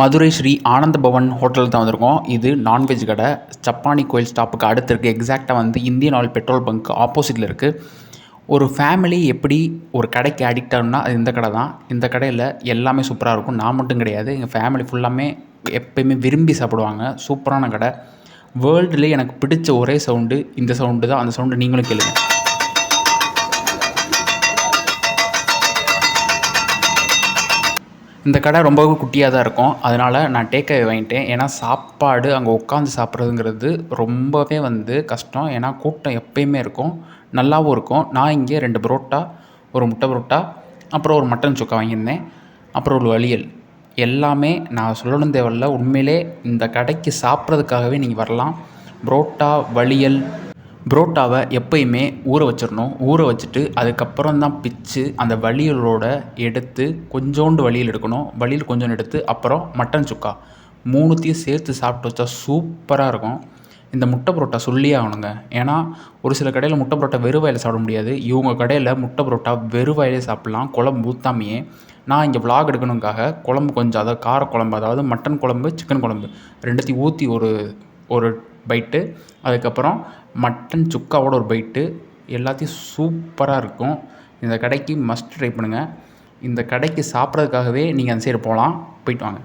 மதுரை ஸ்ரீ ஆனந்த பவன் ஹோட்டலுக்கு தான் வந்திருக்கோம். இது நான்வெஜ் கடை. சப்பானி கோயில் ஸ்டாப்புக்கு அடுத்து இருக்குது. எக்ஸாக்டாக வந்து இந்தியன் ஆயில் பெட்ரோல் பங்க் ஆப்போசிட்டில் இருக்குது. ஒரு ஃபேமிலி எப்படி ஒரு கடைக்கு அடிக்ட் ஆகணும்னா அது இந்த கடை தான். இந்த கடையில் எல்லாமே சூப்பராக இருக்கும். நான் மட்டும் கிடையாது, எங்கள் ஃபேமிலி ஃபுல்லாமே எப்போயுமே விரும்பி சாப்பிடுவாங்க. சூப்பரான கடை. வேர்ல்டுலேயே எனக்கு பிடிச்ச ஒரே சவுண்டு இந்த சவுண்டு தான். அந்த சவுண்டு நீங்களும் கேளுங்க. இந்த கடை ரொம்பவே குட்டியாக தான் இருக்கும். அதனால் நான் டேக் அவே வாங்கிட்டேன். ஏன்னா சாப்பாடு அங்கே உட்காந்து சாப்பிட்றதுங்கிறது ரொம்பவே வந்து கஷ்டம். ஏன்னா கூட்டம் எப்பயுமே இருக்கும், நல்லாவும் இருக்கும். நான் இங்கே 2 பரோட்டா, ஒரு முட்டை பரோட்டா, அப்புறம் ஒரு மட்டன் சுக்கா வாங்கியிருந்தேன். அப்புறம் ஒரு வழியல். எல்லாமே நான் சொல்லணும் தேவையில்ல. உண்மையிலே இந்த கடைக்கு சாப்பிட்றதுக்காகவே நீங்கள் வரலாம். பரோட்டா, வழியல், புரோட்டாவை எப்பயுமே ஊற வச்சிடணும். ஊற வச்சுட்டு அதுக்கப்புறம் தான் பிச்சு அந்த வழியலோட எடுத்து கொஞ்சோண்டு வழியல் எடுக்கணும். வழியல் கொஞ்சோண்டு எடுத்து அப்புறம் மட்டன் சுக்கா 3த்தையும் சேர்த்து சாப்பிட்டு வச்சா சூப்பராக இருக்கும். இந்த முட்டை புரோட்டா சொல்லியே ஆகணுங்க. ஏன்னா ஒரு சில கடையில் முட்டை புரோட்டா வெறும் வாயில் சாப்பிட முடியாது. இவங்க கடையில் முட்டை புரோட்டா வெறும் வாயிலே சாப்பிட்லாம், குழம்பு ஊற்றாமையே. நான் இங்கே விலாக் எடுக்கணுங்காக குழம்பு கொஞ்சம், அதாவது காரக்குழம்பு, அதாவது மட்டன் குழம்பு, சிக்கன் குழம்பு 2த்தையும் ஊற்றி ஒரு பைட்டு, அதுக்கப்புறம் மட்டன் சுக்காவோட ஒரு பைட்டு, எல்லாத்தையும் சூப்பராக இருக்கும். இந்த கடைக்கு மஸ்ட் ட்ரை பண்ணுங்கள். இந்த கடைக்கு சாப்பிட்றதுக்காகவே நீங்கள் அந்த சைடு போகலாம். போயிட்டு வாங்க.